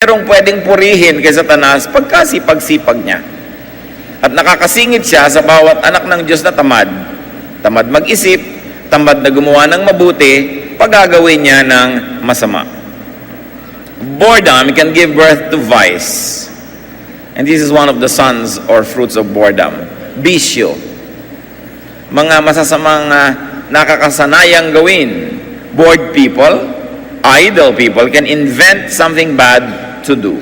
merong pwedeng purihin kay Satanas pagkasipag-sipag niya. At nakakasingit siya sa bawat anak ng Diyos na tamad. Tamad mag-isip, tamad na gumawa ng mabuti, pagagawin niya ng masama. Boredom can give birth to vice. And this is one of the sons or fruits of boredom. Bisyo. Mga masasamang nakakasanayang gawin. Bored people, idle people can invent something bad to do.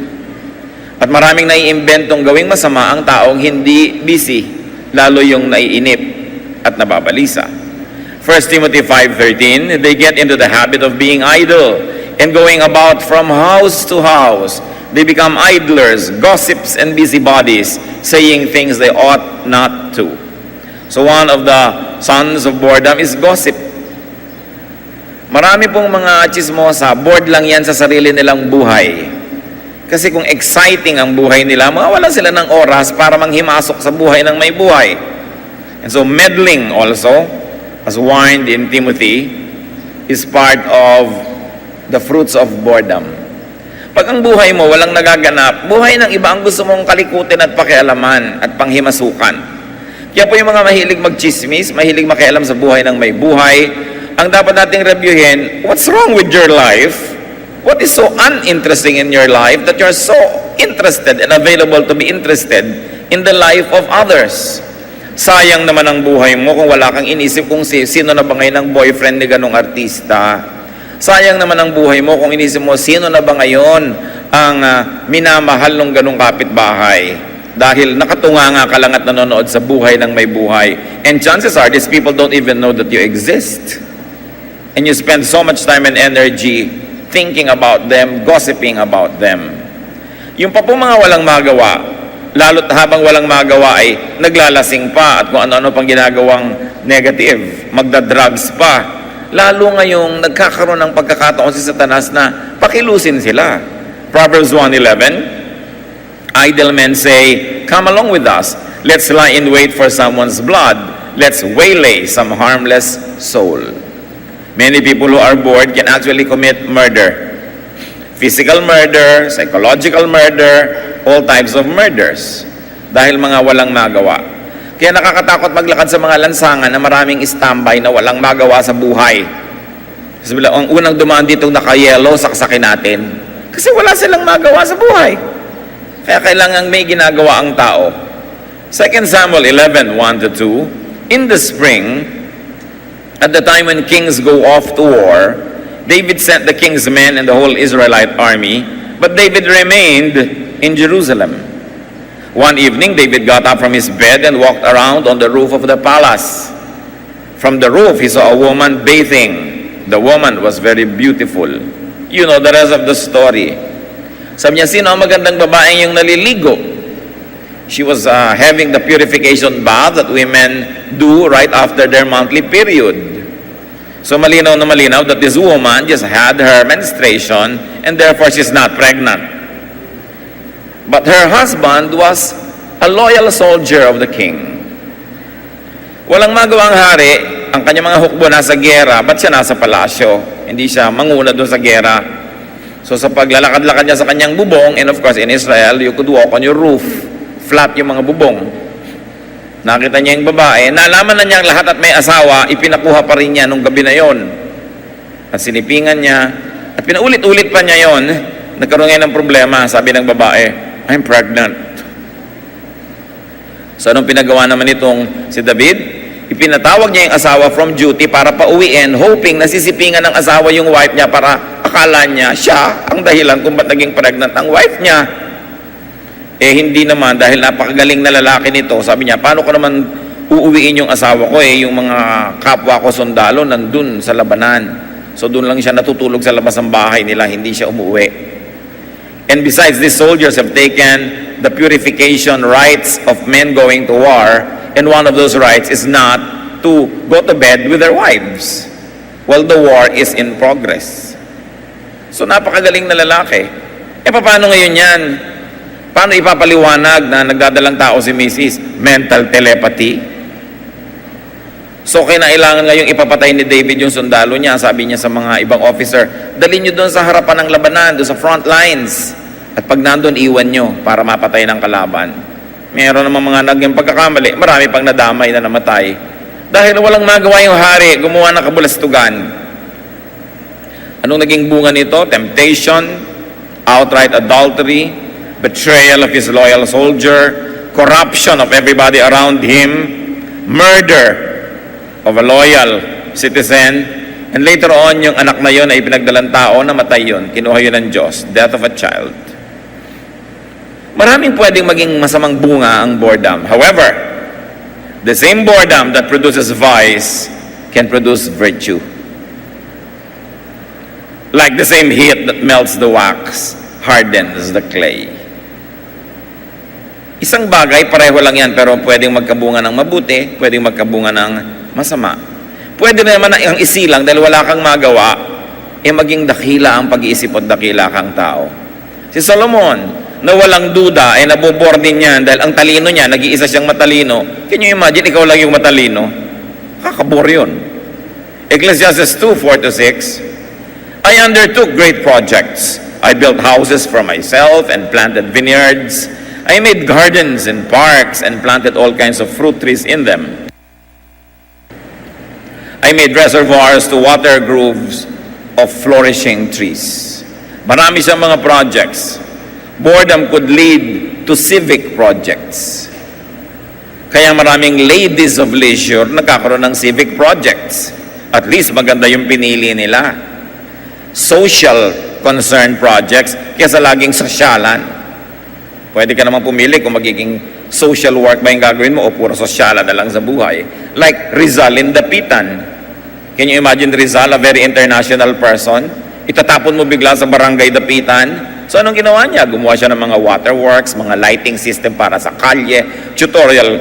At maraming naiimbentong gawing masama ang taong hindi busy, lalo yung naiinip at nababalisa. 1 Timothy 5:13, they get into the habit of being idle and going about from house to house. They become idlers, gossips, and busybodies, saying things they ought not to. So one of the sons of boredom is gossip. Marami pong mga chismosa, bored lang yan sa sarili nilang buhay. Kasi kung exciting ang buhay nila, mawala sila ng oras para manghimasok sa buhay ng may buhay. And so meddling also, as warned in Timothy, is part of the fruits of boredom. Pag ang buhay mo walang nagaganap, buhay ng iba ang gusto mong kalikutin at pakialaman at panghimasukan. Kaya po yung mga mahilig magchismis, mahilig makialam sa buhay ng may buhay, ang dapat nating reviewin, what's wrong with your life? What is so uninteresting in your life that you're so interested and available to be interested in the life of others? Sayang naman ang buhay mo kung wala kang inisip kung sino na ba ngayon ang boyfriend ni ganong artista. Sayang naman ang buhay mo kung inisip mo sino na ba ngayon ang minamahal ng ganong kapitbahay. Dahil nakatunganga ka lang at nanonood sa buhay ng may buhay. And chances are, these people don't even know that you exist. And you spend so much time and energy thinking about them, gossiping about them. Yung pa po mga walang magawa, lalo't habang walang magawa ay naglalasing pa at kung ano-ano pang ginagawang negative, magda-drugs pa. Lalo ngayong nagkakaroon ng pagkakataon si Satanas na pakilusin sila. Proverbs 1:11, idle men say, come along with us. Let's lie in wait for someone's blood. Let's waylay some harmless soul. Many people who are bored can actually commit murder. Physical murder, psychological murder, all types of murders. Dahil mga walang magawa. Kaya nakakatakot maglakad sa mga lansangan na maraming standby na walang magawa sa buhay. Kasi ang unang dumaan ditong naka-yellow, saksakin natin. Kasi wala silang magawa sa buhay. Kaya kailangan may ginagawa ang tao. 2 Samuel 11:1-2, in the spring, at the time when kings go off to war, David sent the king's men and the whole Israelite army, but David remained in Jerusalem. One evening, David got up from his bed and walked around on the roof of the palace. From the roof, he saw a woman bathing. The woman was very beautiful. You know the rest of the story. Sabi niya, sino ang magandang babaeng yung naliligo? She was having the purification bath that women do right after their monthly period. So malinaw na malinaw that this woman just had her menstruation and therefore she's not pregnant. But her husband was a loyal soldier of the king. Walang magawang hari, ang kanyang mga hukbo nasa gera, ba't siya nasa palasyo? Hindi siya manguna doon sa gera. So sa paglalakad-lakad niya sa kanyang bubong, and of course in Israel, you could walk on your roof. Flat yung mga bubong. Nakita niya yung babae, nalaman na niya lahat at may asawa, ipinakuha pa rin niya nung gabi na yon. At sinipingan niya, at pinaulit-ulit pa niya yon. Nagkaroon ngayon ng problema, sabi ng babae, I'm pregnant. So anong pinagawa naman itong si David? Ipinatawag niya yung asawa from duty para pauwiin, hoping na sisipingan ng asawa yung wife niya para akala niya siya ang dahilan kung ba't naging pregnant ang wife niya. Eh hindi naman, dahil napakagaling na lalaki nito, sabi niya, paano ko naman uuwiin yung asawa ko yung mga kapwa ko sundalo nandun sa labanan. So doon lang siya natutulog sa labas ng bahay nila, hindi siya umuwi. And besides, these soldiers have taken the purification rites of men going to war, and one of those rites is not to go to bed with their wives while the war is in progress. So napakagaling na lalaki. Eh paano ngayon yan? Paano ipapaliwanag na nagdadalang tao si Mrs. Mental telepathy? So kinailangan ngayong ipapatay ni David yung sundalo niya. Sabi niya sa mga ibang officer, dalhin niyo doon sa harapan ng labanan, doon sa front lines. At pag nandun, iwan nyo para mapatay ng kalaban. Meron namang mga naging pagkakamali, marami pang nadamay na namatay. Dahil walang magawa yung hari, gumawa ng kabulastugan. Anong naging bunga nito? Temptation, outright adultery, betrayal of his loyal soldier, corruption of everybody around him, murder of a loyal citizen, and later on, yung anak na yun ay pinagdalang tao, namatay yun, kinuha yun ng Diyos, death of a child. Maraming pwedeng maging masamang bunga ang boredom. However, the same boredom that produces vice can produce virtue. Like the same heat that melts the wax, hardens the clay. Isang bagay, pareho lang yan, pero pwedeng magkabunga ng mabuti, pwedeng magkabunga ng masama. Pwede naman ang isilang dahil wala kang magawa, maging dakila ang pag-iisip at dakila kang tao. Si Solomon, na walang duda, nabobore din yan dahil ang talino niya, nag-iisa siyang matalino. Can you imagine, ikaw lang yung matalino? Kakabore yun. Ecclesiastes 2:4-6, I undertook great projects. I built houses for myself and planted vineyards. I made gardens and parks and planted all kinds of fruit trees in them. I made reservoirs to water groves of flourishing trees. Marami siyang mga projects. Boredom could lead to civic projects. Kaya maraming ladies of leisure nagkakaroon ng civic projects. At least maganda yung pinili nila. Social concern projects kaysa laging sosyalan. Pwede ka naman pumili kung magiging social work ba yung gagawin mo o puro sosyala na lang sa buhay. Like Rizal in Dapitan. Can you imagine Rizal, a very international person? Itatapon mo bigla sa barangay Dapitan. So anong ginawa niya? Gumawa siya ng mga waterworks, mga lighting system para sa kalye, tutorial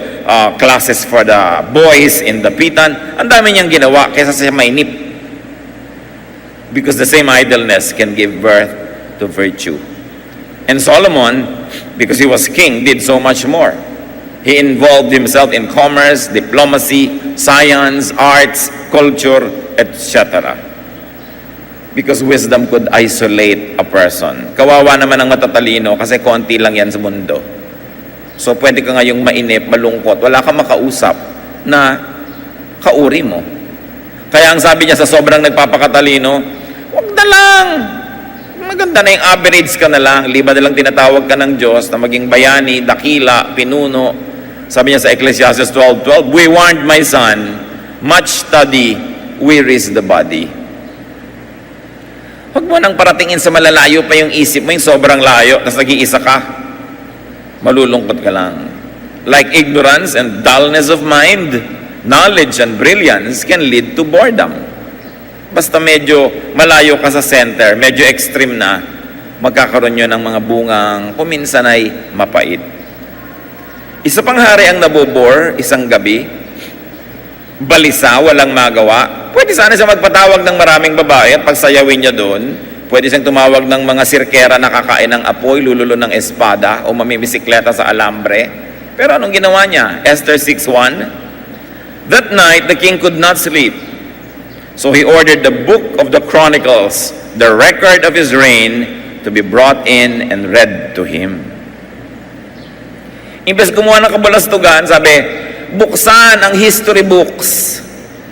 classes for the boys in Dapitan. Ang dami niyang ginawa kaysa siya mainip. Because the same idleness can give birth to virtue. And Solomon, because he was king, did so much more. He involved himself in commerce, diplomacy, science, arts, culture, etc. Because wisdom could isolate a person. Kawawa naman ang matatalino kasi konti lang yan sa mundo. So pwede ka ngayong mainip, malungkot, wala kang makausap na kauri mo. Kaya ang sabi niya sa sobrang nagpapakatalino, wag na lang. Maganda na yung average ka na lang. Liba na lang tinatawag ka ng Diyos na maging bayani, dakila, pinuno. Sabi niya sa Ecclesiastes 12:12, we warned my son, much study wearies the body. Huwag mo nang paratingin sa malalayo pa yung isip mo, yung sobrang layo, tapos nag-iisa ka. Malulungkot ka lang. Like ignorance and dullness of mind, knowledge and brilliance can lead to boredom. Basta medyo malayo ka sa center, medyo extreme na, magkakaroon yun ng mga bungang kuminsan ay mapait. Isa pang hari ang nabobore isang gabi, balisa, walang magawa. Pwede sana siya magpatawag ng maraming babae at pagsayawin niya doon. Pwede siyang tumawag ng mga sirkera na kakain ng apoy, lululo ng espada o mamimisikleta sa alambre. Pero anong ginawa niya? Esther 6:1, that night the king could not sleep. So he ordered the book of the Chronicles, the record of his reign, to be brought in and read to him. Imbes gumawa ng kabalastugan, sabi, buksan ang history books.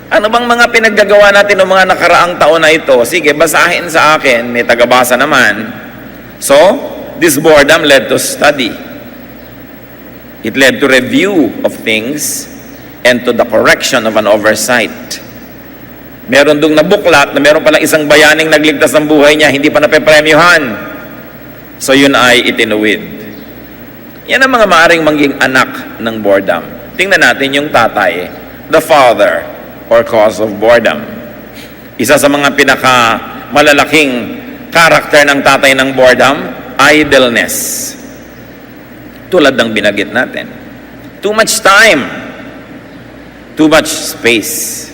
Ano bang mga pinaggagawa natin ng mga nakaraang taon na ito? Sige, basahin sa akin, may tagabasa naman. So, this boredom led to study. It led to review of things and to the correction of an oversight. Meron dong nabuklat na meron palang isang bayaning nagligtas ng buhay niya, hindi pa napepremyohan. So yun ay itinuwid. Yan ang mga maaring maging anak ng boredom. Tingnan natin yung tatay, the father, or cause of boredom. Isa sa mga pinakamalalaking karakter ng tatay ng boredom, idleness. Tulad ng binagit natin. Too much time. Too much space.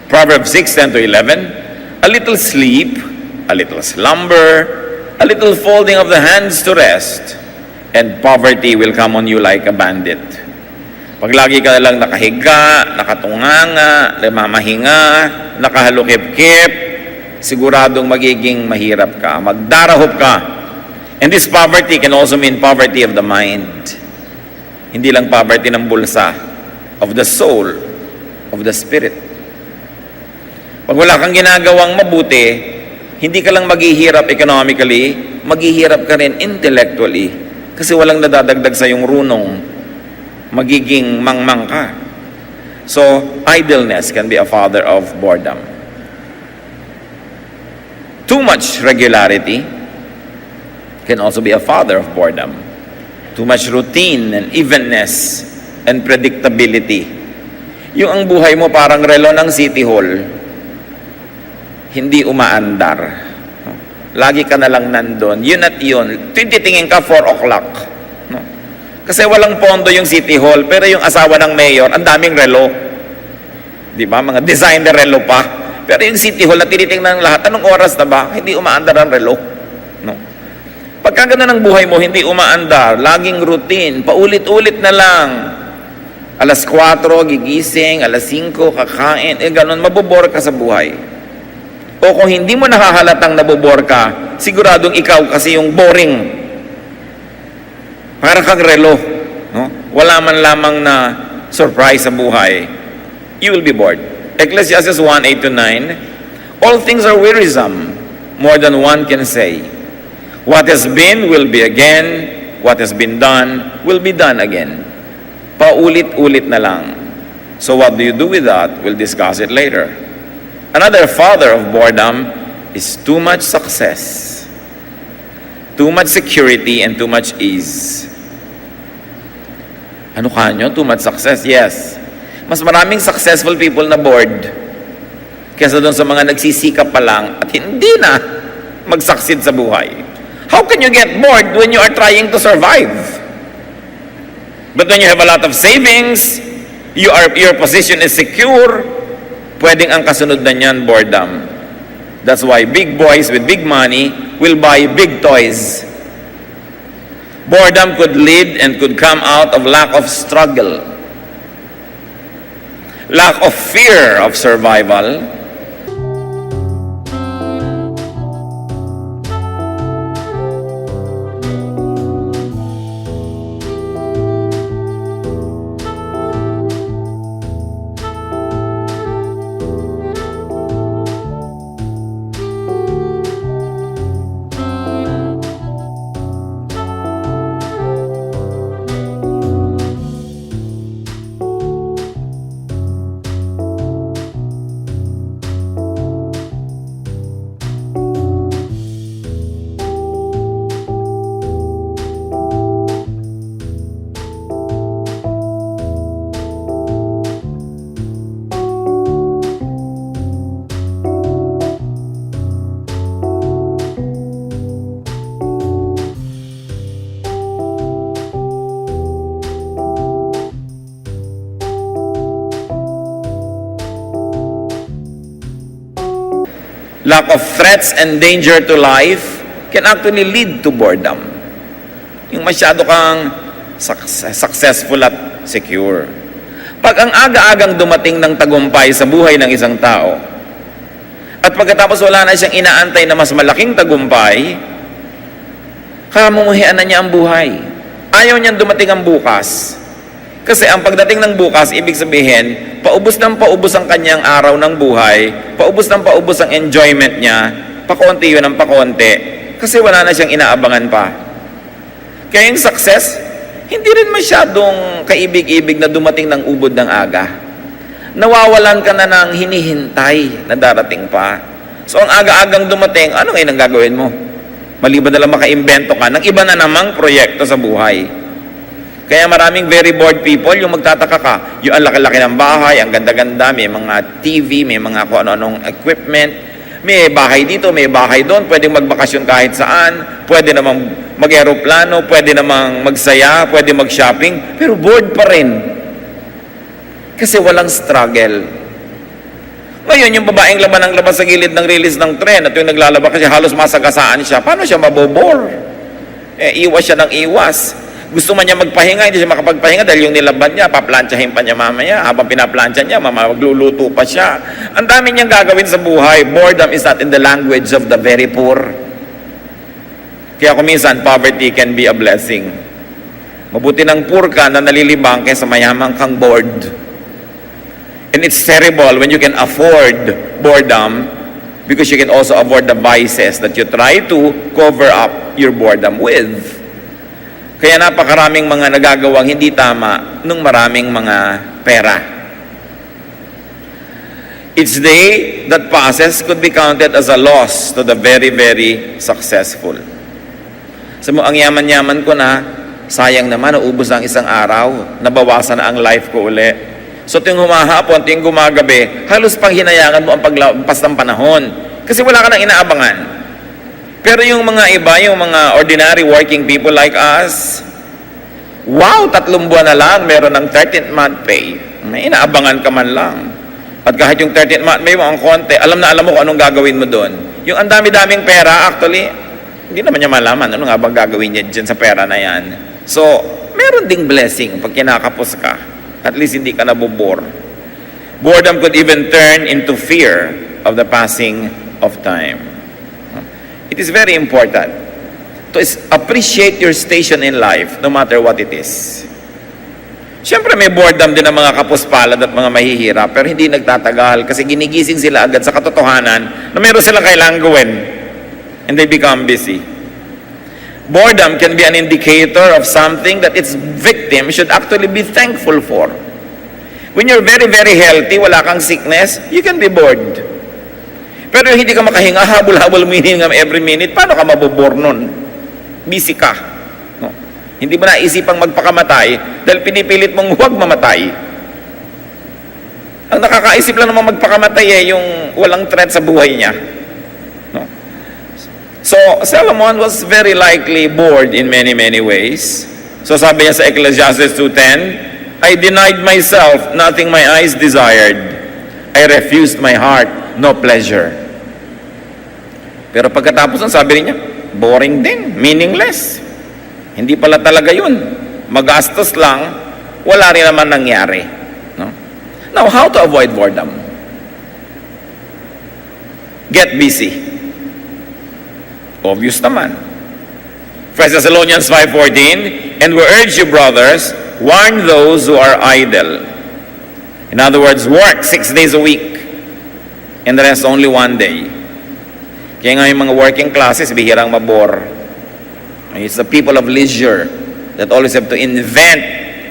Proverbs 6:10-11, a little sleep, a little slumber, a little folding of the hands to rest, and poverty will come on you like a bandit. Pag lagi ka lang nakahiga, nakatunganga, namamahinga, nakahalukip-kip, siguradong magiging mahirap ka, magdarahop ka. And this poverty can also mean poverty of the mind. Hindi lang poverty ng bulsa, of the soul, of the spirit. Pag wala kang ginagawang mabuti, hindi ka lang maghihirap economically, maghihirap ka rin intellectually. Kasi walang nadadagdag sa iyong runong, magiging mangmang ka. So, idleness can be a father of boredom. Too much regularity can also be a father of boredom. Too much routine and evenness and predictability. Yung ang buhay mo parang relo ng City Hall, hindi umaandar. Lagi ka na lang nandun. Yun at yun. Titingin ka 4 o'clock. No? Kasi walang pondo yung City Hall, pero yung asawa ng mayor, ang daming relo. Di ba? Mga designer relo pa. Pero yung City Hall na tinitingnan ng lahat, anong oras na ba? Hindi umaandar ang relo. No? Pagka gano'n ang buhay mo, hindi umaandar, laging routine, paulit-ulit na lang. Alas 4, gigising, alas 5, kakain, gano'n, mabobore ka sa buhay. O kung hindi mo nakahalatang nabobore ka, siguradong ikaw kasi yung boring. Para kang relo. No? Wala man lamang na surprise sa buhay. You will be bored. Ecclesiastes 1:8-9, all things are wearisome, more than one can say. What has been will be again, what has been done will be done again. Paulit-ulit na lang. So what do you do with that? We'll discuss it later. Another father of boredom is too much success, too much security, and too much ease. Ano kanyo? Too much success? Yes. Mas maraming successful people na bored kaysa doon sa mga nagsisikap pa lang at hindi na mag-succeed sa buhay. How can you get bored when you are trying to survive? But when you have a lot of savings, your position is secure, pwedeng ang kasunod na niyan, boredom. That's why big boys with big money will buy big toys. Boredom could lead and could come out of lack of struggle, lack of fear of survival, lack of threats and danger to life can actually lead to boredom. Yung masyado kang successful at secure. Pag ang aga-agang dumating ng tagumpay sa buhay ng isang tao, at pagkatapos wala na siyang inaantay na mas malaking tagumpay, kamumuhian na niya ang buhay. Ayaw niyang dumating ang bukas. Kasi ang pagdating ng bukas, ibig sabihin, paubos ng paubos ang kanyang araw ng buhay, paubos ng paubos ang enjoyment niya, pakonti yun ang pakonti, kasi wala na siyang inaabangan pa. Kaya yung success, hindi rin masyadong kaibig-ibig na dumating ng ubod ng aga. Nawawalan ka na ng hinihintay na darating pa. So ang aga-agang dumating, ano ngayon ang gagawin mo? Maliban na lang makaimbento ka ng iba na namang proyekto sa buhay. Kaya maraming very bored people, yung magtataka ka, yung ang laki-laki ng bahay, ang ganda-ganda, may mga TV, may mga kung ano-anong equipment, may bahay dito, may bahay doon, pwedeng magbakasyon kahit saan, pwede namang mag-aeroplano, pwede namang magsaya, pwede mag-shopping, pero bored pa rin. Kasi walang struggle. Ngayon, yung babaeng laban ng labas sa gilid ng release ng tren at yung naglalaba kasi halos masagasaan siya, paano siya mabobore? Iwas siya ng iwas. Gusto man niya magpahinga, hindi siya makapagpahinga dahil yung nilaban niya, paplantsahin pa niya mamaya. Habang pinaplantsa niya, magluluto pa siya. Ang dami niyang gagawin sa buhay. Boredom is not in the language of the very poor. Kaya kuminsan, poverty can be a blessing. Mabuti ng poor ka na nalilibang kaysa mayamang kang bored. And it's terrible when you can afford boredom because you can also avoid the vices that you try to cover up your boredom with. Kaya napakaraming mga nagagawang hindi tama nung maraming mga pera. Each day that passes could be counted as a loss to the very, very successful. Sa mo, ang yaman-yaman ko na, sayang naman, naubos ang isang araw, nabawasan na ang life ko uli. So tuwing humahapon, tuwing gumagabi, halos pang hinayangan mo ang paglampas ng panahon. Kasi wala ka nang inaabangan. Pero yung mga iba, yung mga ordinary working people like us, wow, 3 buwan na lang, meron ng 13th month pay. May inaabangan ka man lang. At kahit yung 13th month pay mo ang konti, alam na alam mo kung anong gagawin mo doon. Yung ang dami-daming pera, actually, hindi naman niya malaman ano nga bang gagawin niya dyan sa pera na yan. So, meron ding blessing pag kinakapos ka. At least hindi ka nabobore. Boredom could even turn into fear of the passing of time. It is very important to appreciate your station in life no matter what it is. Siyempre may boredom din ang mga kapuspalad at mga mahihirap pero hindi nagtatagal kasi ginigising sila agad sa katotohanan na meron silang kailangang gawin. And they become busy. Boredom can be an indicator of something that its victim should actually be thankful for. When you're very, very healthy, wala kang sickness, you can be bored. Pero hindi ka makahinga, habol-habol mo hininga every minute, paano ka mabobore nun? Busy ka. No? Hindi mo naisipang magpakamatay dahil pinipilit mong huwag mamatay. Ang nakakaisip lang naman magpakamatay yung walang threat sa buhay niya. So, Solomon was very likely bored in many, many ways. So, sabi niya sa Ecclesiastes 2:10, I denied myself nothing my eyes desired. I refused my heart no pleasure. Pero pagkatapos ng sabi niya, boring din, meaningless. Hindi pala talaga yun. Magastos lang, wala rin naman nangyari. No? Now, how to avoid boredom? Get busy. Obvious naman. 1 Thessalonians 5:14, and we urge you, brothers, warn those who are idle. In other words, work 6 days a week, and the rest only 1 day. Kaya nga yung mga working classes, bihirang mabore. It's the people of leisure that always have to invent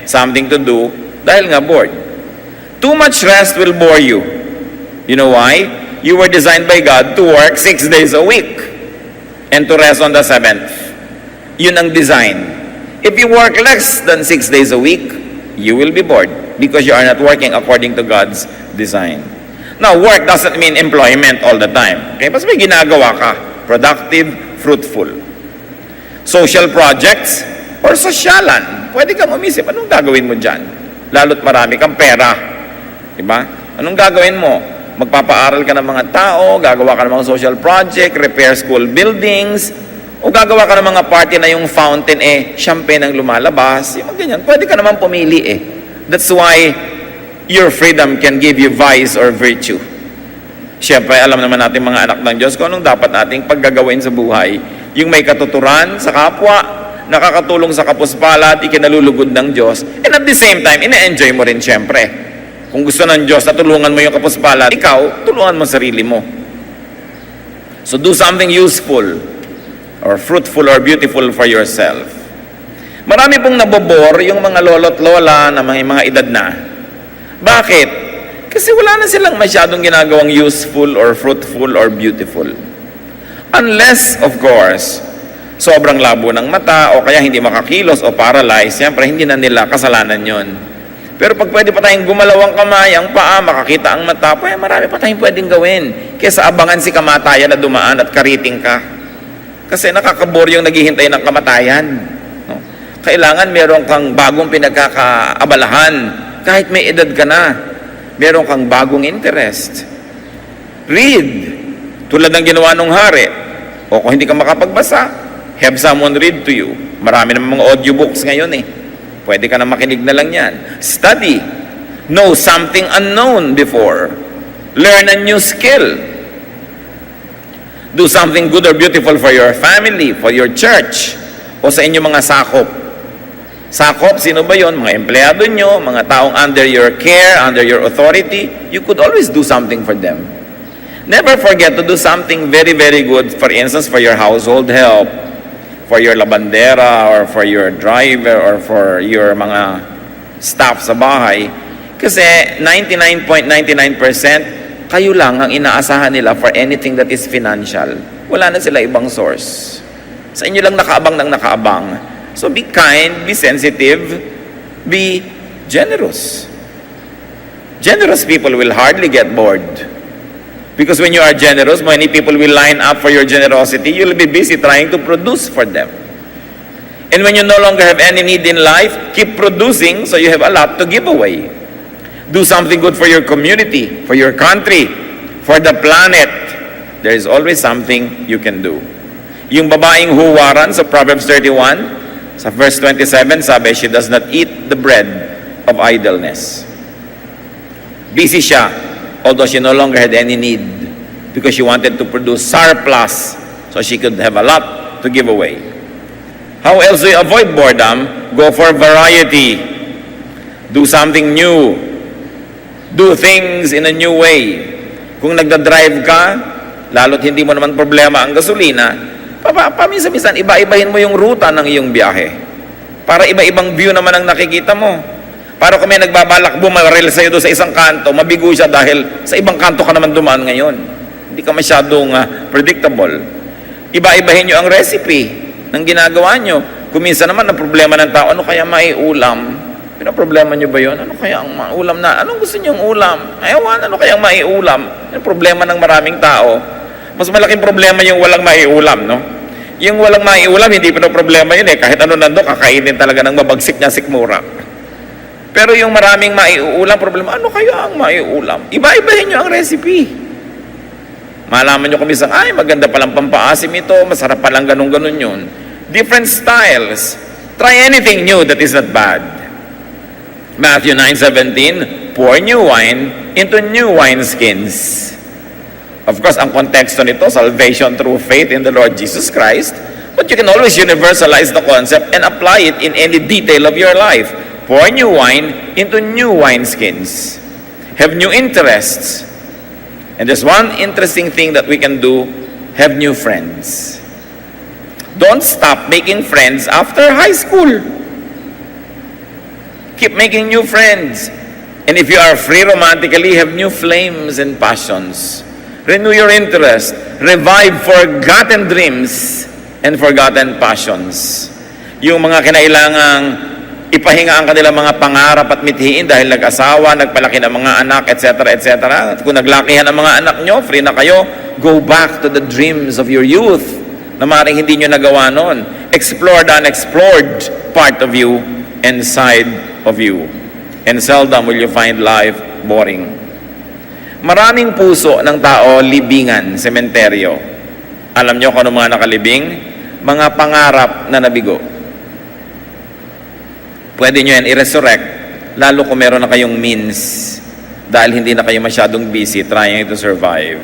something to do dahil nga bored. Too much rest will bore you. You know why? You were designed by God to work 6 days a week and to rest on the 7th. Yun ang design. If you work less than 6 days a week, you will be bored because you are not working according to God's design. Now, work doesn't mean employment all the time. Okay? Mas may ginagawa ka. Productive, fruitful. Social projects or sosyalan. Pwede kang umisip, anong gagawin mo dyan? Lalo't marami kang pera. Diba? Anong gagawin mo? Magpapaaral ka ng mga tao, gagawa ka ng mga social project, repair school buildings, o gagawa ka ng mga party na yung fountain, champagne ang lumalabas, yung ganyan. Pwede ka naman pumili That's why your freedom can give you vice or virtue. Siyempre, alam naman natin mga anak ng Diyos kung anong dapat nating paggagawin sa buhay. Yung may katuturan sa kapwa, nakakatulong sa kapuspalad, ikinalulugod ng Diyos, and at the same time, ina-enjoy mo rin siyempre. Kung gusto ng Diyos na tulungan mo yung kapuspalad, ikaw, tulungan mo sarili mo. So do something useful or fruitful or beautiful for yourself. Marami pong nabobore yung mga lolo't lola na mga edad na. Bakit? Kasi wala na silang masyadong ginagawang useful or fruitful or beautiful. Unless, of course, sobrang labo ng mata o kaya hindi makakilos o paralyzed, siyempre hindi na nila kasalanan yon. Pero pag pwede pa tayong gumalaw ang kamay, ang paa, makakita ang mata, marami pa tayong pwedeng gawin. Kesa abangan si kamatayan na dumaan at kariting ka. Kasi nakakabor yung naghihintay ng kamatayan. No? Kailangan meron kang bagong pinagkakaabalahan. Kahit may edad ka na, meron kang bagong interest. Read. Tulad ng ginawa ng hari. O kung hindi ka makapagbasa, have someone read to you. Marami namang mga audiobooks ngayon Pwede ka na makinig na lang yan. Study. Know something unknown before. Learn a new skill. Do something good or beautiful for your family, for your church, o sa inyong mga sakop. Sakop, sino ba yon? Mga empleyado nyo, mga taong under your care, under your authority. You could always do something for them. Never forget to do something very, very good, for instance, for your household help, for your labandera, or for your driver, or for your mga staff sa bahay. Kasi 99.99% kayo lang ang inaasahan nila for anything that is financial. Wala na sila ibang source. Sa inyo lang nakaabang ng nakaabang. So be kind, be sensitive, be generous. Generous people will hardly get bored. Because when you are generous, many people will line up for your generosity. You'll be busy trying to produce for them. And when you no longer have any need in life, keep producing so you have a lot to give away. Do something good for your community, for your country, for the planet. There is always something you can do. Yung babaeng huwaran sa Proverbs 31, sa verse 27, sabi, she does not eat the bread of idleness. Busy siya, although she no longer had any need, because she wanted to produce surplus so she could have a lot to give away. How else do you avoid boredom? Go for variety. Do something new. Do things in a new way. Kung nagda-drive ka, lalo't hindi mo naman problema ang gasolina, paminsan-minsan, iba-ibahin mo yung ruta ng iyong biyahe. Para iba-ibang view naman ang nakikita mo. Para kung may nagbabalak bumaril sa'yo doon sa isang kanto, mabigo siya dahil sa ibang kanto ka naman dumaan ngayon. Hindi ka masyadong predictable. Iba-ibahin nyo ang recipe ng ginagawa nyo. Kung minsan naman ang problema ng tao, ano kaya maiulam? Pinaproblema nyo ba yun? Ano kaya ang maulam na? Anong gusto nyong ulam? Ayawan, ano kaya ang maiulam? Yung problema ng maraming tao. Mas malaking problema yung walang maiulam, no? Yung walang maiulam, hindi pinaproblema yun eh. Kahit ano nando, kakainin talaga ng mabagsik niya sikmura. Pero yung maraming maiulam, problema, ano kaya ang maiulam? Iba-ibahin nyo ang recipe. Malaman nyo kung minsan, ay, maganda palang pampaasim ito, masarap palang ganun-ganun yun. Different styles. Try anything new that is not bad. Matthew 9:17, pour new wine into new wineskins. Of course, ang konteksto nito, salvation through faith in the Lord Jesus Christ, but you can always universalize the concept and apply it in any detail of your life. Pour new wine into new wineskins. Have new interests. And there's one interesting thing that we can do, have new friends. Don't stop making friends after high school. Keep making new friends. And if you are free romantically, have new flames and passions. Renew your interest. Revive forgotten dreams and forgotten passions. Yung mga kinailangang ipahinga ang kanilang mga pangarap at mithiin dahil nag-asawa, nagpalaki ng mga anak, etc., etc. At kung naglakihan ang mga anak nyo, free na kayo, go back to the dreams of your youth na maaaring hindi nyo nagawa noon. Explore the unexplored part of you and side of you. And seldom will you find life boring. Maraming puso ng tao libingan, sementeryo. Alam nyo kung ano mga nakalibing? Mga pangarap na nabigo. Pwede nyo yan i-resurrect, lalo kung meron na kayong means, dahil hindi na kayo masyadong busy trying to survive.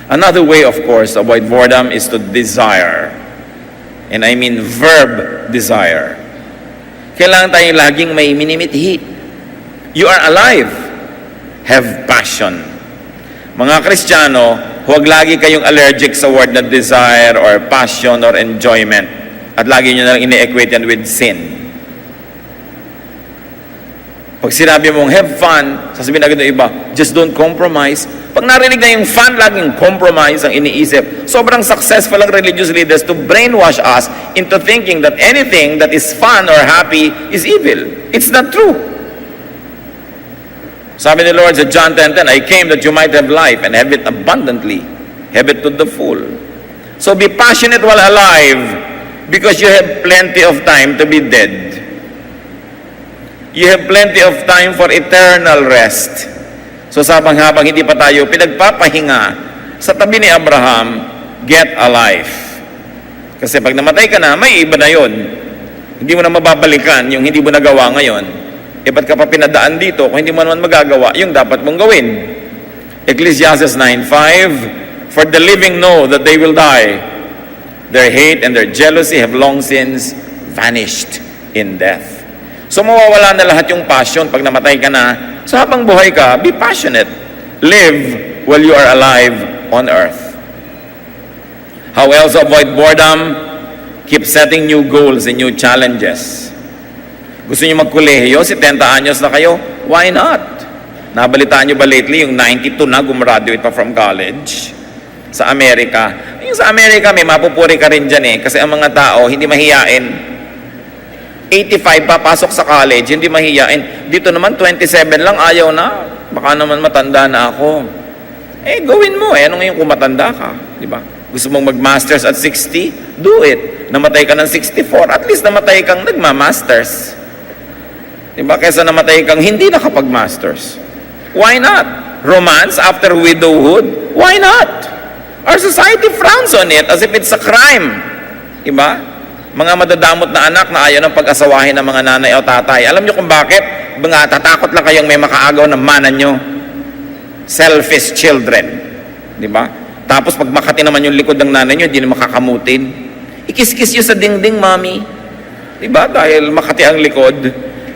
Another way, of course, to avoid boredom is to desire. And I mean verb desire. Kailangan tayong laging may minimithi. You are alive. Have passion. Mga Kristiyano, huwag lagi kayong allergic sa word na desire or passion or enjoyment. At lagi nyo na lang ini-equate yan with sin. Pag sinabi mong have fun, sasabihin agad ng iba, just don't compromise. Pag narinig na yung fun, laging compromise ang iniisip. Sobrang successful ang religious leaders to brainwash us into thinking that anything that is fun or happy is evil. It's not true. Sabi ni Lord sa John 10:10, I came that you might have life and have it abundantly, have it to the full. So be passionate while alive because you have plenty of time to be dead. You have plenty of time for eternal rest. So habang hindi pa tayo pinagpapahinga sa tabi ni Abraham, get a life. Kasi pag namatay ka na, may iba na yun. Hindi mo na mababalikan yung hindi mo nagawa ngayon. Ba't ka pa pinadaan dito kung hindi mo naman magagawa yung dapat mong gawin? Ecclesiastes 9:5, For the living know that they will die. Their hate and their jealousy have long since vanished in death. So mawawala na lahat yung passion pag namatay ka na. So habang buhay ka, be passionate. Live while you are alive on earth. How else avoid boredom? Keep setting new goals and new challenges. Gusto niyo magkolehiyo, 70 anyos na kayo? Why not? Nabalitaan niyo ba lately yung 92 na gumraduate pa from college sa Amerika? Yung sa Amerika, may mapupuri ka rin dyan eh. Kasi ang mga tao, hindi mahiyain. 85 pa, pasok sa college, hindi mahiyain. Dito naman, 27 lang, ayaw na. Baka naman matanda na ako. Eh, gawin mo eh. Ano ngayon kung matanda ka? Di ba? Gusto mong mag-masters at 60? Do it. Namatay ka ng 64, at least namatay kang nagma-masters. Di ba? Kaysa namatay kang hindi nakapag-masters. Why not? Romance after widowhood? Why not? Our society frowns on it as if it's a crime. Diba? Mga madadamot na anak na ayaw ng pag-asawahin ng mga nanay o tatay. Alam nyo kung bakit? Mga tatakot lang kayong may makaagaw ng mana nyo. Selfish children. Diba? Tapos pag makati naman yung likod ng nanay nyo, hindi na makakamutin. Ikis-kis nyo sa dingding, mami. Diba? Dahil makati ang likod.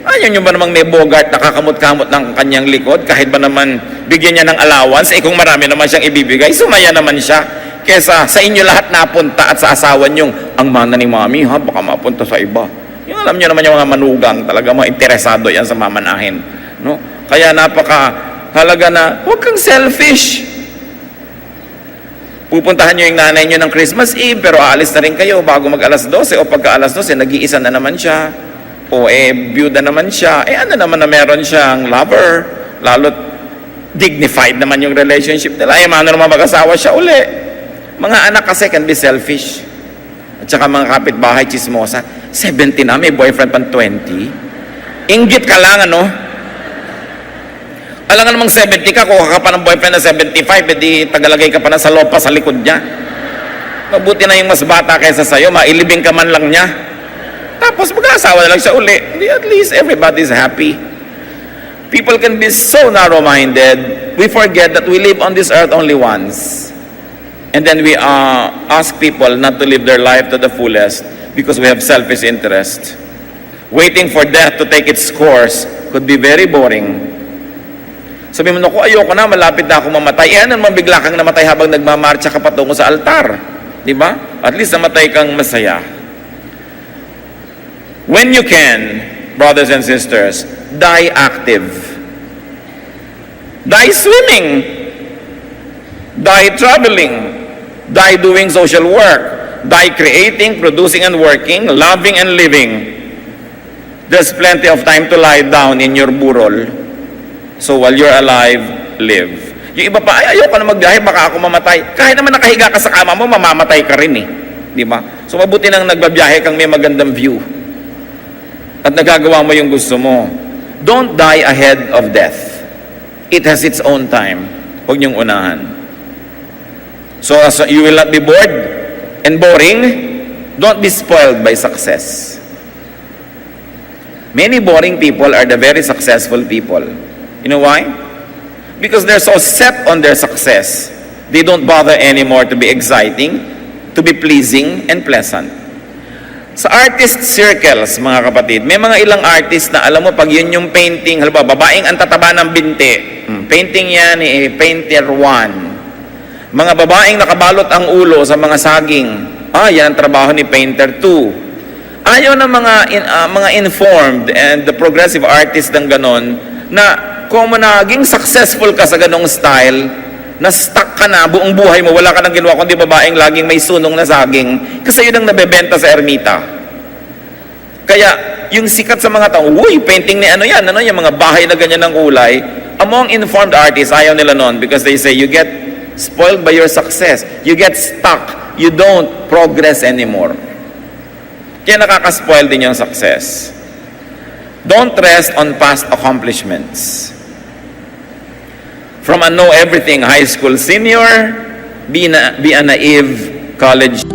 Ayaw nyo ba namang may bogart na kakamot-kamot ng kanyang likod? Kahit ba naman bigyan niya ng allowance, kung marami naman siyang ibibigay, sumaya naman siya. Kesa sa inyo lahat napunta at sa asawa niyong, ang mana ni mami, ha, baka mapunta sa iba. Yung alam niyo naman yung mga manugang, talaga mga interesado yan sa mamanahin. No? Kaya napaka-halaga na, huwag kang selfish. Pupuntahan niyo yung nanay niyo ng Christmas Eve, pero aalis na rin kayo bago mag-alas 12, o pagka alas 12, nag-iisa na naman siya. O byuda naman siya, ano naman na meron siyang lover, lalo't dignified naman yung relationship nila, mano naman mag-asawa siya uli. Mga anak kasi can be selfish. At saka mga kapitbahay, chismosa, 70 na, may boyfriend pang 20. Inggit ka lang, ano? Alam nga namang 70 ka, kuha ka pa ng boyfriend na 75, edi tagalagay ka pa na sa lopa sa likod niya. Mabuti na yung mas bata kaysa sa'yo, mailibing ka man lang niya. Tapos mag-asawa na lang siya uli. At least everybody's happy. People can be so narrow-minded, we forget that we live on this earth only once. And then we ask people not to live their life to the fullest because we have selfish interest. Waiting for death to take its course could be very boring. Sabi mo, naku, ayoko na, malapit na ako mamatay. Ano naman bigla kang namatay habang nagmamarcha ka patungo sa altar? Di ba? At least namatay kang masaya. When you can, brothers and sisters, die active. Die swimming. Die traveling. Die doing social work. Die creating, producing and working, loving and living. There's plenty of time to lie down in your burol. So while you're alive, live. Yung iba pa, ayoko na magbiyahe, baka ako mamatay. Kahit naman nakahiga ka sa kama mo, mamamatay ka rin eh. Di ba? So mabuti nang nagbabiyahe kang may magandang view. At nagagawa mo yung gusto mo. Don't die ahead of death. It has its own time. Huwag niyong unahan. So as you will not be bored and boring, don't be spoiled by success. Many boring people are the very successful people. You know why? Because they're so set on their success. They don't bother anymore to be exciting, to be pleasing, and pleasant. Sa artist circles, mga kapatid, may mga ilang artist na alam mo, pag yun yung painting, halimbawa, babaeng ang tataba ng binti, painting yan ni Painter 1. Mga babaeng nakabalot ang ulo sa mga saging, yan ang trabaho ni Painter 2. Ayaw ng mga informed and the progressive artist ng ganon, na kung naging successful ka sa ganong style, na stuck ka na, buong buhay mo, wala ka nang ginawa kundi babaeng laging may sunong na saging, kasi yun ang nabebenta sa ermita. Kaya, yung sikat sa mga tao, uy, painting ni ano yan, yung mga bahay na ganyan ng kulay, among informed artists, ayaw nila nun, because they say, you get spoiled by your success, you get stuck, you don't progress anymore. Kaya nakaka-spoil din yung success. Don't rest on past accomplishments. From a know-everything high school senior, be a naive college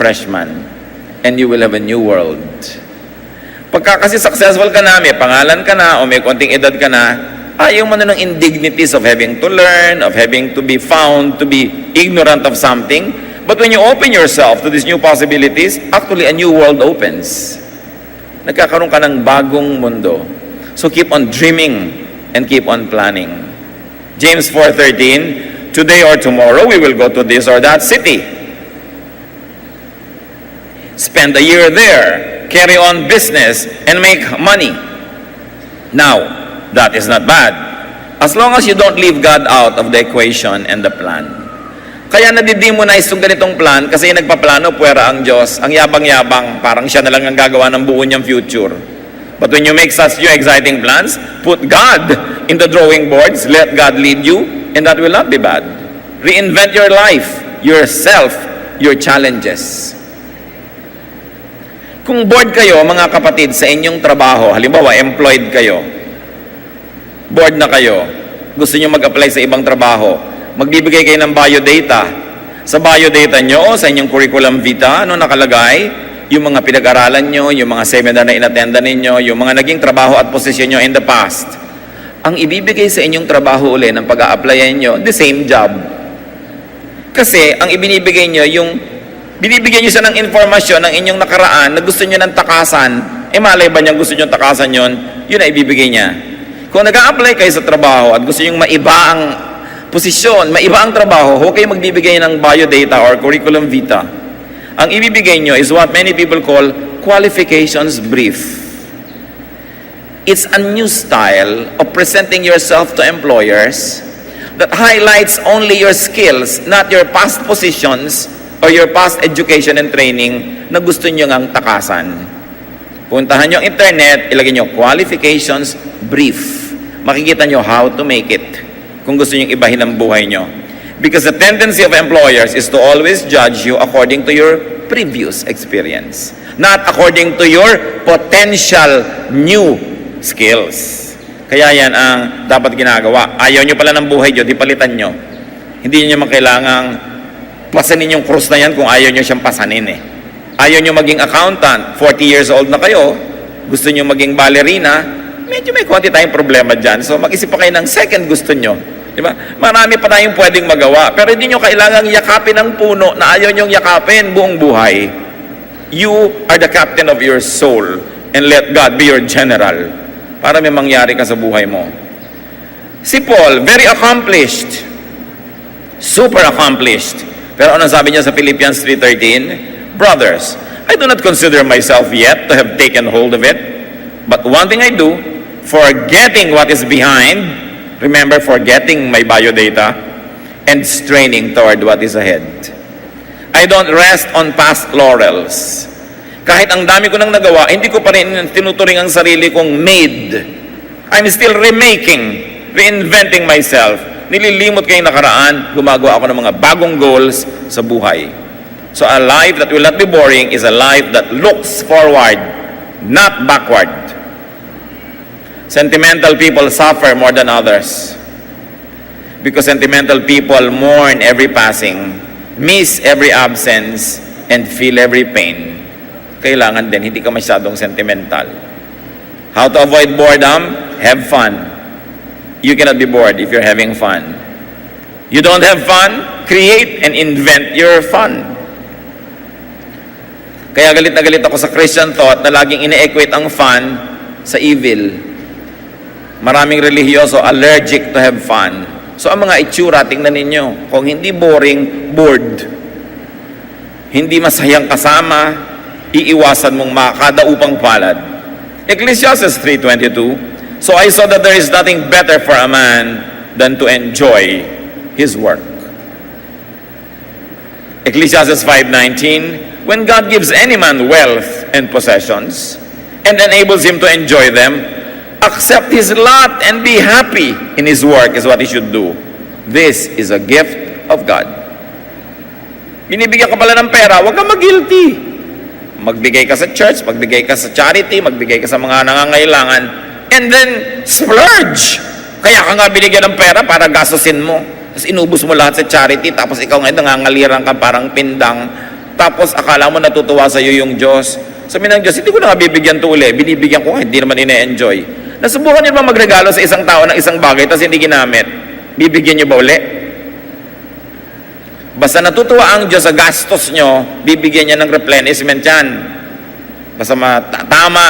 fresh man, and you will have a new world. Pagka kasi successful ka na, may pangalan ka na, o may konting edad ka na, ayaw mo na ng indignities of having to learn, of having to be found to be ignorant of something. But when you open yourself to these new possibilities, actually a new world opens. Nagkakaroon ka ng bagong mundo. So keep on dreaming and keep on planning. James 4:13, today or tomorrow we will go to this or that city. Spend a year there, carry on business, and make money. Now, that is not bad, as long as you don't leave God out of the equation and the plan. Kaya nadidemonize yung ganitong plan kasi yung nagpaplano, puwera ang Diyos, ang yabang-yabang, parang siya na lang ang gagawa ng buo niyang future. But when you make such new exciting plans, put God in the drawing boards, let God lead you, and that will not be bad. Reinvent your life, yourself, your challenges. Kung bored kayo, mga kapatid, sa inyong trabaho, halimbawa, employed kayo, bored na kayo, gusto nyo mag-apply sa ibang trabaho, magbibigay kayo ng biodata. Sa biodata nyo, sa inyong curriculum vita, ano nakalagay? Yung mga pinag-aralan nyo, yung mga seminar na inattendan ninyo, yung mga naging trabaho at posisyon nyo in the past. Ang ibibigay sa inyong trabaho uli ng pag-a-applyan nyo, the same job. Kasi, ang ibinibigay nyo, binibigyan nyo siya ng informasyon ng inyong nakaraan na gusto nyo ng takasan, malay ba niya gusto nyo takasan yun, yun na ibibigay niya. Kung nag-a-apply kayo sa trabaho at gusto nyo maiba ang posisyon, maiba ang trabaho, huwag kayo magbibigay ng biodata or curriculum vita. Ang ibibigay nyo is what many people call qualifications brief. It's a new style of presenting yourself to employers that highlights only your skills, not your past positions or your past education and training na gusto nyo ngang takasan. Puntahan nyo ang internet, ilagay nyo qualifications brief. Makikita nyo how to make it kung gusto nyo ibahin ang buhay nyo. Because the tendency of employers is to always judge you according to your previous experience, not according to your potential new skills. Kaya yan ang dapat ginagawa. Ayaw nyo pala ng buhay nyo, di palitan nyo. Hindi nyo kailangang pasanin yung krus na yan kung ayaw nyo siyang pasanin eh. Ayaw nyo maging accountant, 40 years old na kayo, gusto nyo maging ballerina, medyo may konti tayong problema dyan. So mag-isip pa kayo ng second gusto nyo. Diba? Marami pa tayong pwedeng magawa, pero hindi nyo kailangang yakapin ang puno na ayaw nyong yakapin buong buhay. You are the captain of your soul and let God be your general para may mangyari ka sa buhay mo. Si Paul, very accomplished, super accomplished. Pero ano sabi niya sa Philippians 3:13? Brothers, I do not consider myself yet to have taken hold of it, but one thing I do, forgetting what is behind, remember, forgetting my biodata, and straining toward what is ahead. I don't rest on past laurels. Kahit ang dami ko nang nagawa, hindi ko pa rin tinuturing ang sarili kong made. I'm still remaking, reinventing myself. Nililimot ko yung nakaraan, gumagawa ako ng mga bagong goals sa buhay. So a life that will not be boring is a life that looks forward, not backward. Sentimental people suffer more than others because sentimental people mourn every passing, miss every absence, and feel every pain. Kailangan din, hindi ka masyadong sentimental. How to avoid boredom? Have fun. You cannot be bored if you're having fun. You don't have fun? Create and invent your fun. Kaya galit na galit ako sa Christian thought na laging ine-equate ang fun sa evil. Maraming relihiyoso allergic to have fun. So ang mga itsura, tingnan ninyo. Kung hindi boring, bored. Hindi masayang kasama, iiwasan mong makadaupang palad. Ecclesiastes 3:22, so I saw that there is nothing better for a man than to enjoy his work. Ecclesiastes 5:19, when God gives any man wealth and possessions and enables him to enjoy them, accept his lot and be happy in his work is what he should do. This is a gift of God. Binibigyan ka pala ng pera, huwag kang mag-guilty. Magbigay ka sa church, magbigay ka sa charity, magbigay ka sa mga nangangailangan, and then splurge. Kaya ka nga binigyan ng pera para gastusin mo. Tapos inubos mo lahat sa charity, tapos ikaw ngayon nangangalirang ka parang pindang. Tapos akala mo natutuwa sa iyo yung Diyos. Sabi ng Diyos, hindi ko na nga bibigyan to uli. Binibigyan ko nga, hindi naman ine-enjoy. Nasubukan niyo ba magregalo sa isang tao ng isang bagay tapos hindi ginamit? Bibigyan niyo ba uli? Basta natutuwa ang Diyos sa gastos nyo, bibigyan niya ng replenishment yan. Basta tama,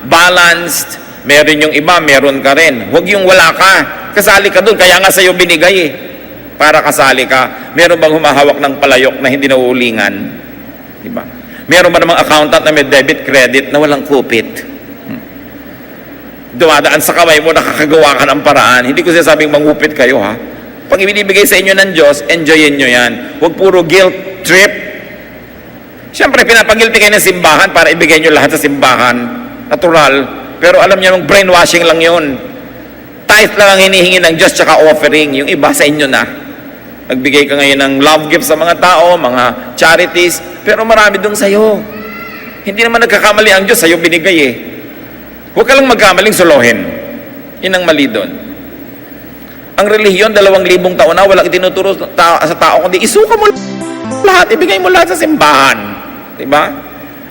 balanced, meron yung iba, meron ka rin. Huwag yung wala ka. Kasali ka doon, kaya nga sa'yo binigay eh. Para kasali ka. Meron bang humahawak ng palayok na hindi nauulingan? Diba? Meron ba namang accountant na may debit credit na walang kupit? Dumadaan sa kamay mo, nakakagawa ka ng paraan. Hindi ko sinasabing mangupit kayo ha. Pag ibinibigay sa inyo ng Diyos, enjoyin nyo yan. Huwag puro guilt trip. Siyempre, pinapagilty kayo ng simbahan para ibigay nyo lahat sa simbahan. Natural. Pero alam nyo, brainwashing lang yun. Tithe lang ang hinihingi ng Diyos tsaka offering. Yung iba sa inyo na. Nagbigay ka ngayon ng love gift sa mga tao, mga charities, pero marami dong sa'yo. Hindi naman nagkakamali ang Diyos, sa'yo binigay eh. Huwag ka lang magkamaling solohin. Yun ang mali doon. Ang relihiyon, 2,000 taon na, walang itinuturo sa tao, kundi isuka mo lahat, ibigay mo lahat sa simbahan. Diba?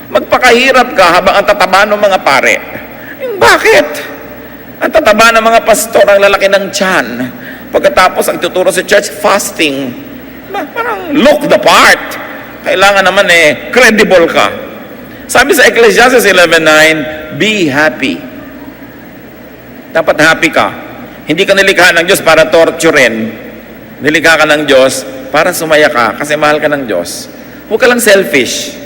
Magpakahirap ka habang ang tataba ng mga pare. Bakit? Ang tataba ng mga pastor, ang lalaki ng tiyan. Pagkatapos, ang tuturo sa church, fasting. Parang look the part. Kailangan naman credible ka. Sabi sa Ecclesiastes 11:9, be happy. Dapat happy ka. Hindi ka nilikha ng Diyos para torturin. Nilikha ka ng Diyos para sumaya ka kasi mahal ka ng Diyos. Huwag ka lang selfish.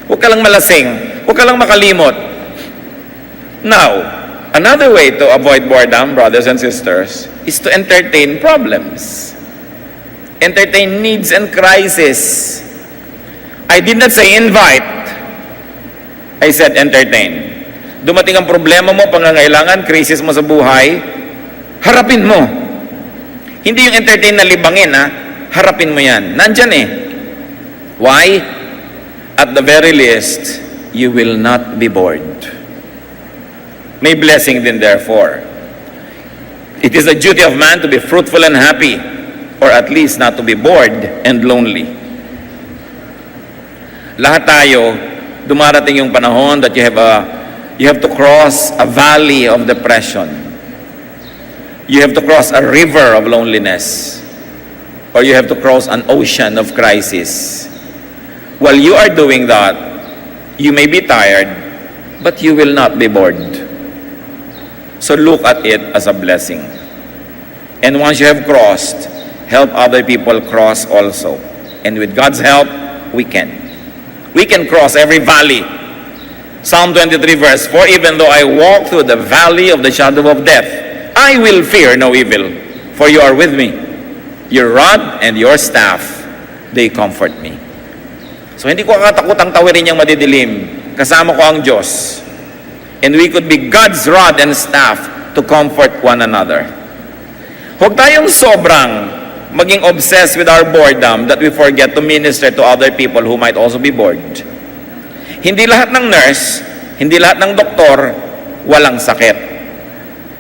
Huwag ka lang malasing. Huwag ka lang makalimot. Now, another way to avoid boredom, brothers and sisters, is to entertain problems. Entertain needs and crises. I did not say invite. I said entertain. Dumating ang problema mo, pangangailangan, krisis mo sa buhay, harapin mo. Hindi yung entertain na libangin, ha? Harapin mo yan. Nandyan eh. Why? At the very least, you will not be bored. May blessing din therefore. It is the duty of man to be fruitful and happy, or at least not to be bored and lonely. Lahat tayo, dumarating yung panahon that you have to cross a valley of depression. You have to cross a river of loneliness. Or you have to cross an ocean of crisis. While you are doing that, you may be tired, but you will not be bored. So look at it as a blessing. And once you have crossed, help other people cross also. And with God's help, we can. We can cross every valley. Psalm 23 verse 4, even though I walk through the valley of the shadow of death, I will fear no evil, for you are with me. Your rod and your staff, they comfort me. So hindi ko katakutang tawirin yung madidilim. Kasama ko ang Diyos. And we could be God's rod and staff to comfort one another. Huwag tayong sobrang maging obsessed with our boredom that we forget to minister to other people who might also be bored. Hindi lahat ng nurse, hindi lahat ng doktor, walang sakit.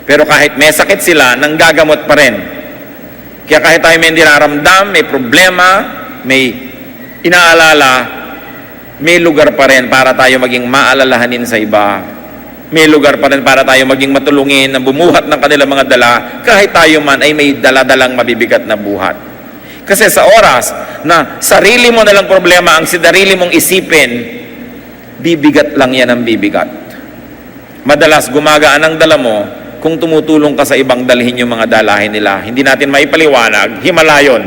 Pero kahit may sakit sila, nanggagamot pa rin. Kaya kahit tayo may niraramdam, may problema, may inaalala, may lugar pa rin para tayo maging maalalahanin sa iba. May lugar pa rin para tayo maging matulungin na bumuhat ng kanilang mga dala kahit tayo man ay may dala-dalang mabibigat na buhat. Kasi sa oras na sarili mo nalang problema ang sinarili mong isipin, bibigat lang yan ang bibigat. Madalas gumagaan ang dala mo kung tumutulong ka sa ibang dalhin yung mga dalahin nila. Hindi natin maipaliwanag, himalayon.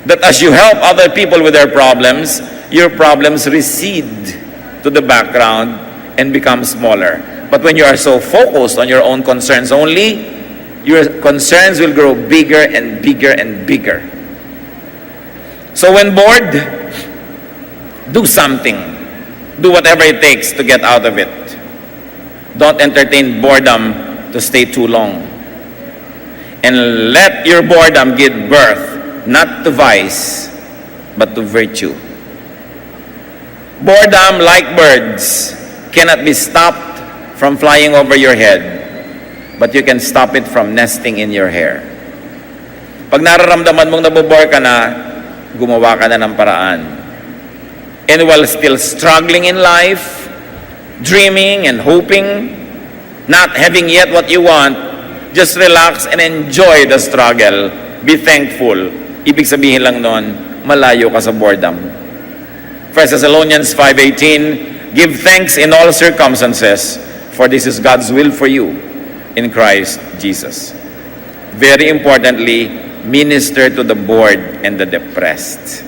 That as you help other people with their problems, your problems recede to the background and become smaller. But when you are so focused on your own concerns only, your concerns will grow bigger and bigger and bigger. So when bored, do something. Do whatever it takes to get out of it. Don't entertain boredom to stay too long. And let your boredom give birth, not to vice, but to virtue. Boredom, like birds, cannot be stopped from flying over your head, but you can stop it from nesting in your hair. Pag nararamdaman mong nabobore ka na, gumawa ka na ng paraan. And while still struggling in life, dreaming and hoping, not having yet what you want, just relax and enjoy the struggle. Be thankful. Ibig sabihin lang nun, malayo ka sa boredom. 1 Thessalonians 5:18, give thanks in all circumstances, for this is God's will for you in Christ Jesus. Very importantly, minister to the bored and the depressed.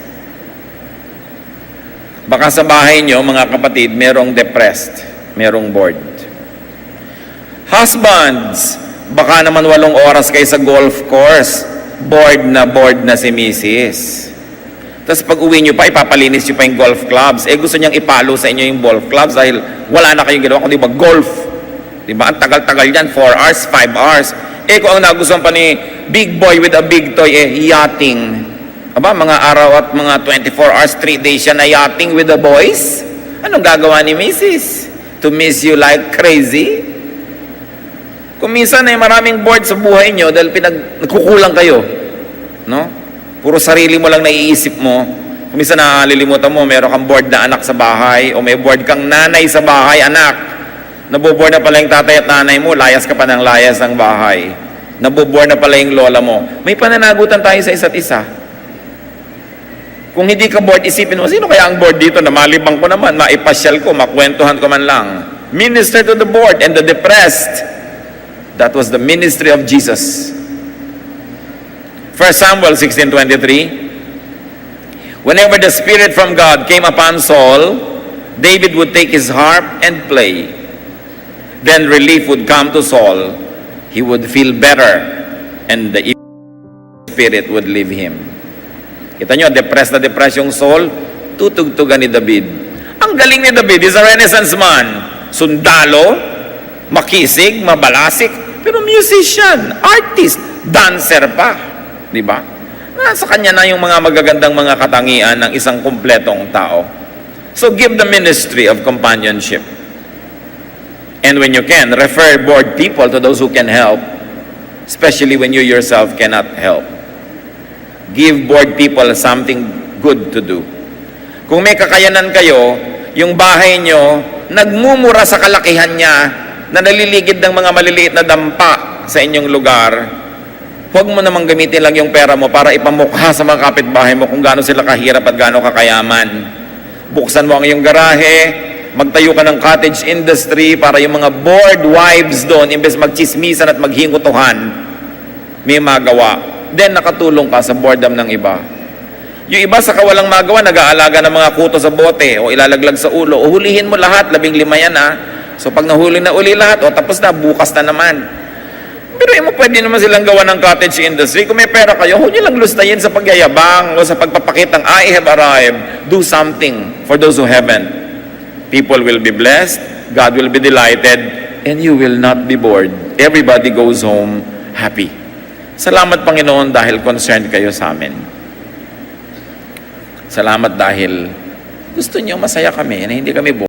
Baka sa bahay nyo, mga kapatid, merong depressed, merong bored. Husbands, baka naman 8 oras kayo sa golf course, bored na si Mrs. Tapos pag uwi nyo pa, ipapalinis nyo pa yung golf clubs. Gusto niyang ipalo sa inyo yung golf clubs dahil wala na kayong ginawa, kundi ba golf. Diba? Ang tagal-tagal yan, 4 hours, 5 hours. Kung ang nagustuhan pa ni big boy with a big toy, yachting. Aba, mga araw at mga 24 hours, 3 days siya na yachting with the boys. Anong gagawa ni Mrs.? To miss you like crazy? Kung minsan ay maraming bored sa buhay nyo dahil nagkukulang kayo. No? Puro sarili mo lang naiisip mo. Kung minsan nalilimutan mo, meron kang bored na anak sa bahay o may bored kang nanay sa bahay, anak. Naboboard na pala yung tatay at nanay mo, layas ka pa ng layas ng bahay. Naboboard na pala yung lola mo. May pananagutan tayo sa isa't isa. Kung hindi ka bored, isipin mo, sino kaya ang bored dito na malibang ko naman, maipasyal ko, makwentuhan ko man lang. Minister to the bored and the depressed. That was the ministry of Jesus. 1 Samuel 16:23, whenever the Spirit from God came upon Saul, David would take his harp and play. Then relief would come to Saul. He would feel better, and the Spirit would leave him. Kita nyo, depressed na depressed yung Saul, tutugtugan ni David. Ang galing ni David, he's a Renaissance man. Sundalo, makisig, mabalasik, pero musician, artist, dancer pa. Diba? Sa kanya na yung mga magagandang mga katangian ng isang kumpletong tao. So give the ministry of companionship. And when you can, refer bored people to those who can help, especially when you yourself cannot help. Give bored people something good to do. Kung may kakayanan kayo, yung bahay nyo, nagmumura sa kalakihan niya, na naliligid ng mga maliliit na dampa sa inyong lugar, huwag mo namang gamitin lang yung pera mo para ipamukha sa mga kapitbahay mo kung gaano sila kahirap at gaano kakayaman. Buksan mo ang iyong garahe, magtayo ka ng cottage industry para yung mga bored wives doon, imbes magchismisan at maghingutuhan, may magawa. Then nakatulong ka sa boredom ng iba. Yung iba sa kawalang magawa, nag-aalaga ng mga kuto sa bote o ilalaglag sa ulo. O hulihin mo lahat, 15 yan ha. So pag nahuli na uli lahat, tapos na, bukas na naman. Pero mo pwede naman silang gawa ng cottage industry. Kung may pera kayo, huwag nyo lang lustayin sa pagyayabang o sa pagpapakitang, I have arrived. Do something for those who haven't. People will be blessed, God will be delighted, and you will not be bored. Everybody goes home happy. Salamat, Panginoon, dahil concerned kayo sa amin. Salamat dahil gusto nyo masaya kami na hindi kami bored.